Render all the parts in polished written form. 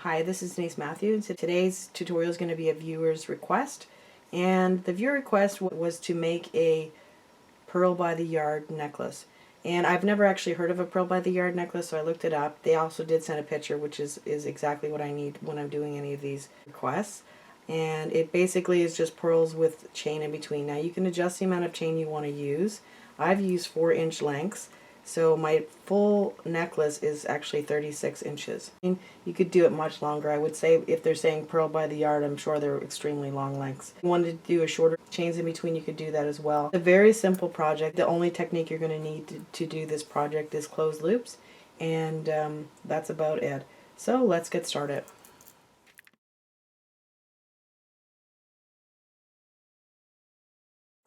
Hi, this is Denise Mathew, and today's tutorial is going to be a viewer's request. And the viewer request was to make a pearl by the yard necklace. And I've never actually heard of a pearl by the yard necklace, so I looked it up. They also did send a picture, which is exactly what I need when I'm doing any of these requests. And it basically is just pearls with chain in between. Now you can adjust the amount of chain you want to use. I've used 4-inch lengths. So my full necklace is actually 36 inches. You could do it much longer. I would say if they're saying pearl by the yard, I'm sure they're extremely long lengths. If you wanted to do a shorter chains in between, you could do that as well. It's a very simple project. The only technique you're going to need to do this project is closed loops, and that's about it. So let's get started.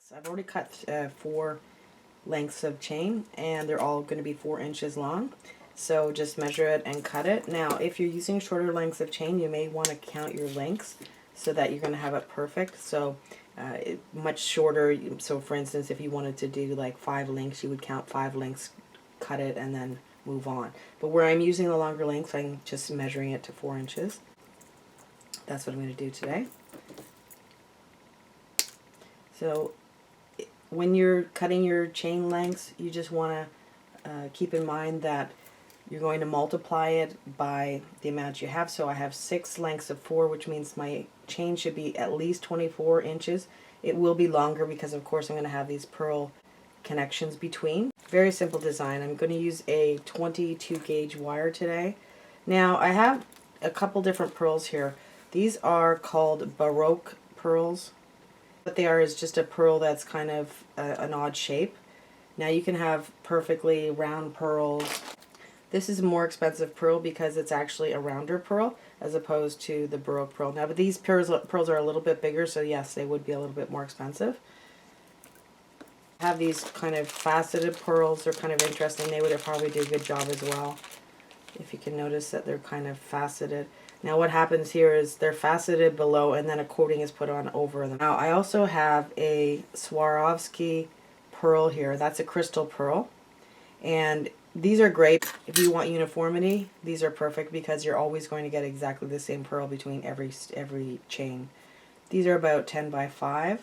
So I've already cut 4 lengths of chain, and they're all going to be 4 inches long. So just measure it and cut it. Now if you're using shorter lengths of chain, you may want to count your lengths so that you're going to have it perfect. So much shorter, so for instance if you wanted to do like 5 lengths, you would count 5 lengths, cut it, and then move on. But where I'm using the longer lengths, I'm just measuring it to 4 inches. That's what I'm going to do today. So when you're cutting your chain lengths, you just want to keep in mind that you're going to multiply it by the amount you have. So I have 6 lengths of 4, which means my chain should be at least 24 inches. It will be longer because of course I'm going to have these pearl connections between. Very simple design. I'm going to use a 22 gauge wire today. Now I have a couple different pearls here. These are called baroque pearls. What they are is just a pearl that's kind of an odd shape. Now you can have perfectly round pearls. This is a more expensive pearl because it's actually a rounder pearl as opposed to the baroque pearl. Now, but these pearls are a little bit bigger, so yes, they would be a little bit more expensive. I have these kind of faceted pearls. They're kind of interesting. They would probably do a good job as well. If you can notice that they're kind of faceted. Now what happens here is they're faceted below and then a coating is put on over them. Now I also have a Swarovski pearl here. That's a crystal pearl. And these are great if you want uniformity. These are perfect because you're always going to get exactly the same pearl between every chain. These are about 10 by 5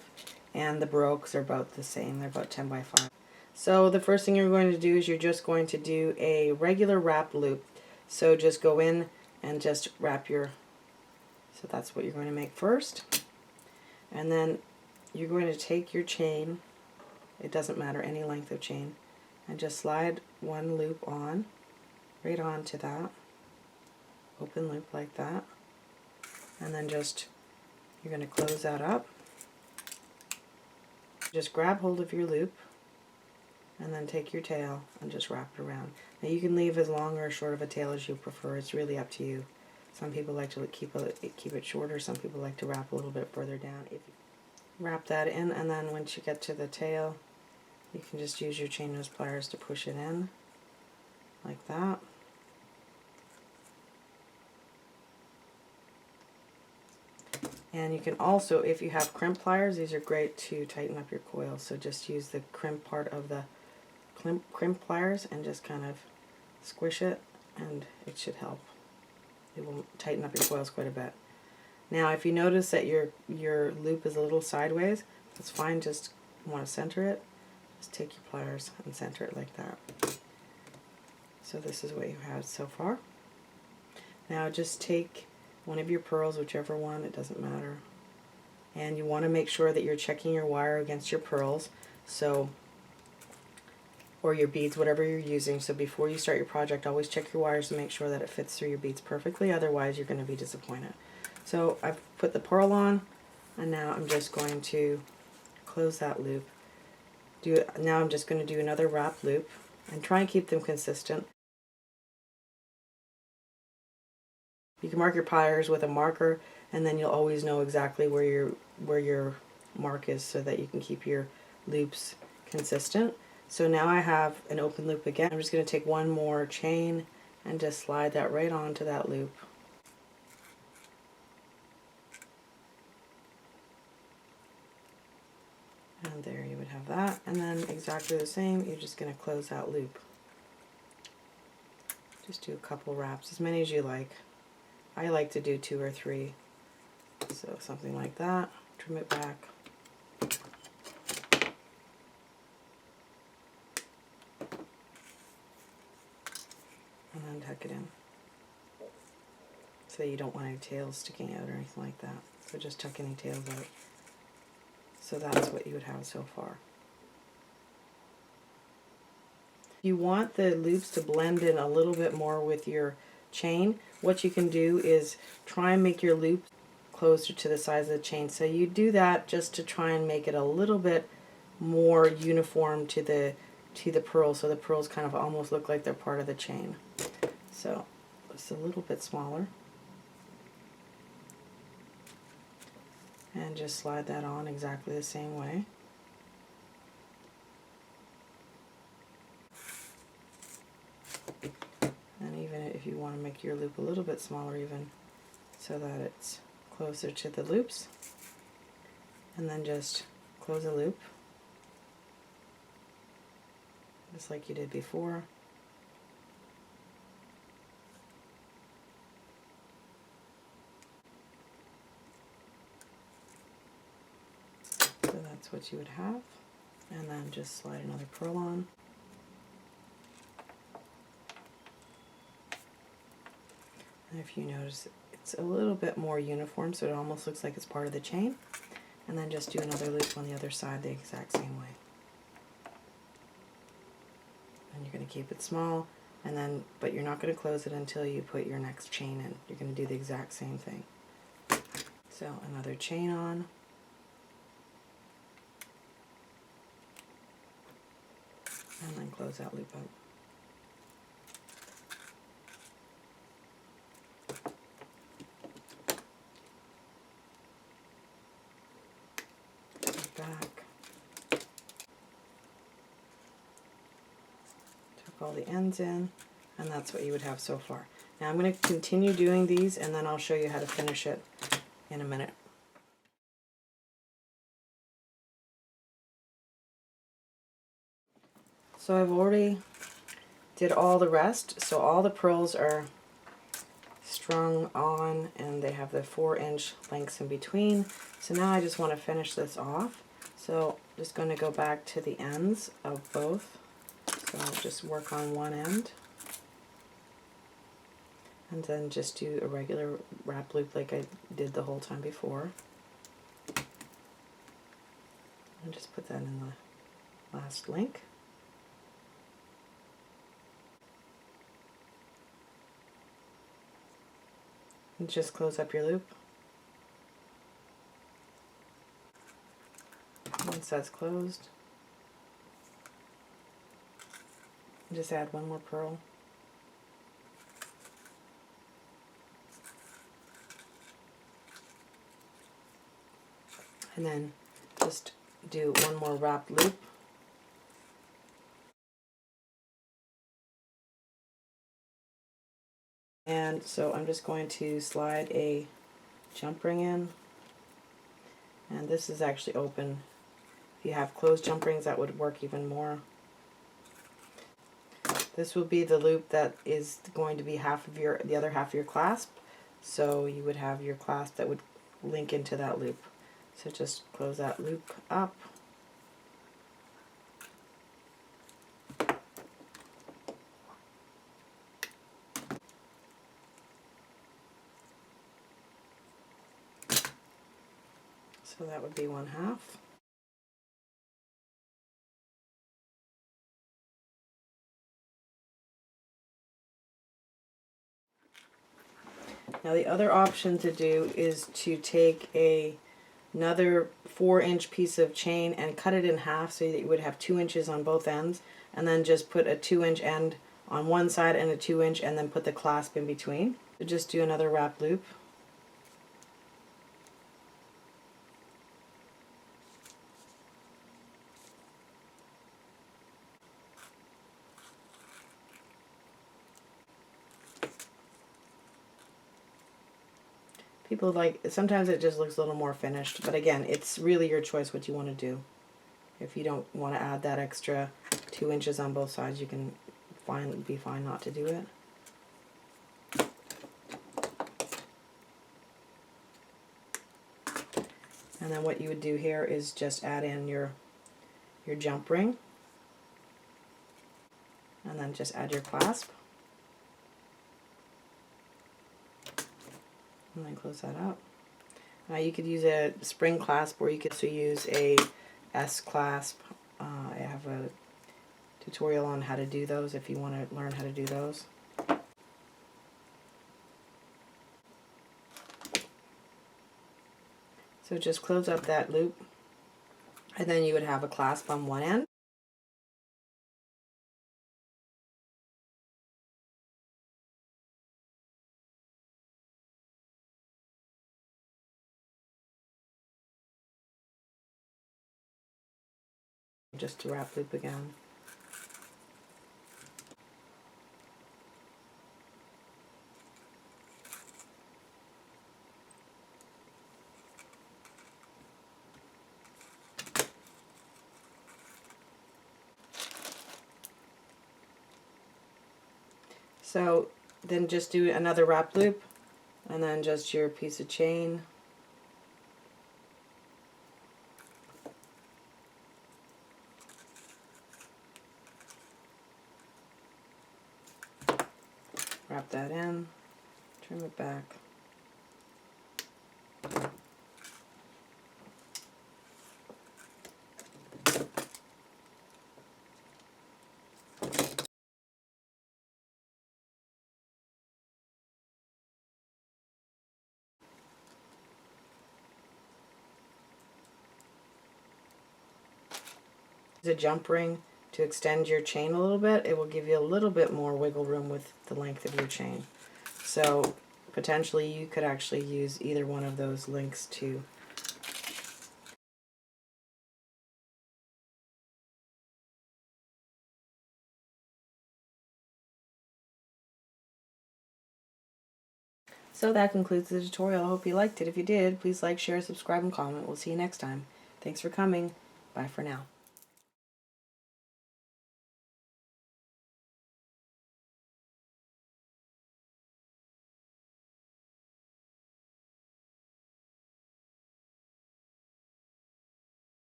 and the baroques are about the same. They're about 10 by 5. So the first thing you're going to do is you're just going to do a regular wrap loop. So just go in and just wrap your, so that's what you're going to make first. And then you're going to take your chain, it doesn't matter any length of chain, and just slide one loop on, right onto that, open loop like that, and then just, you're going to close that up. Just grab hold of your loop, and then take your tail and just wrap it around. Now you can leave as long or short of a tail as you prefer. It's really up to you. Some people like to keep it shorter. Some people like to wrap a little bit further down. If you wrap that in, and then once you get to the tail, you can just use your chain nose pliers to push it in like that. And you can also, if you have crimp pliers, these are great to tighten up your coil. So just use the crimp part of the crimp pliers and just kind of squish it, and it should help. It will tighten up your coils quite a bit. Now if you notice that your loop is a little sideways, that's fine. Just want to center it, just take your pliers and center it like that. So this is what you have so far. Now just take one of your pearls, whichever one, it doesn't matter, and you want to make sure that you're checking your wire against your pearls, so, or your beads, whatever you're using. So before you start your project, always check your wires to make sure that it fits through your beads perfectly, otherwise you're going to be disappointed. So I've put the pearl on, and now I'm just going to close that loop. Now I'm just going to do another wrap loop and try and keep them consistent. You can mark your pliers with a marker, and then you'll always know exactly where your mark is so that you can keep your loops consistent. So now I have an open loop again. I'm just going to take one more chain and just slide that right onto that loop. And there you would have that. And then exactly the same, you're just going to close that loop. Just do a couple wraps, as many as you like. I like to do 2 or 3. So something like that. Trim it back. And then tuck it in. So you don't want any tails sticking out or anything like that. So just tuck any tails out. So that's what you would have so far. You want the loops to blend in a little bit more with your chain. What you can do is try and make your loop closer to the size of the chain. So you do that just to try and make it a little bit more uniform to the pearl, so the pearls kind of almost look like they're part of the chain. So it's a little bit smaller. And just slide that on exactly the same way. And even if you want to make your loop a little bit smaller even, so that it's closer to the loops, and then just close a loop, just like you did before. So that's what you would have, and then just slide another pearl on. And if you notice, it's a little bit more uniform, so it almost looks like it's part of the chain. And then just do another loop on the other side the exact same way. And you're going to keep it small, and then, but you're not going to close it until you put your next chain in. You're going to do the exact same thing. So another chain on. And then close that loop out. Back. Tuck all the ends in, and that's what you would have so far. Now I'm going to continue doing these, and then I'll show you how to finish it in a minute. So I've already did all the rest, so all the pearls are strung on and they have the 4-inch lengths in between. So now I just want to finish this off. So I'm just going to go back to the ends of both. So I'll just work on one end and then just do a regular wrap loop like I did the whole time before. And just put that in the last link. And just close up your loop. Once that's closed, just add one more pearl. And then just do one more wrap loop. And so I'm just going to slide a jump ring in. And this is actually open. If you have closed jump rings, that would work even more. This will be the loop that is going to be the other half of your clasp. So you would have your clasp that would link into that loop. So just close that loop up. So that would be 1/2. Now the other option to do is to take another 4-inch piece of chain and cut it in half so that you would have 2 inches on both ends, and then just put a 2-inch end on one side and a 2-inch, and then put the clasp in between. So just do another wrap loop. People like, sometimes it just looks a little more finished, but again, it's really your choice what you want to do. If you don't want to add that extra 2 inches on both sides, you can be fine not to do it. And then what you would do here is just add in your jump ring, and then just add your clasp, and then close that up. Now you could use a spring clasp, or you could also use a S clasp. I have a tutorial on how to do those if you want to learn how to do those. So just close up that loop, and then you would have a clasp on one end. Just a wrap loop again. So then just do another wrap loop, and then just your piece of chain. Wrap that in, trim it back. A jump ring to extend your chain a little bit. It will give you a little bit more wiggle room with the length of your chain. So potentially you could actually use either one of those links to So that concludes the tutorial. I hope you liked it. If you did, please like, share, subscribe, and comment. We'll see you next time. Thanks for coming. Bye for now.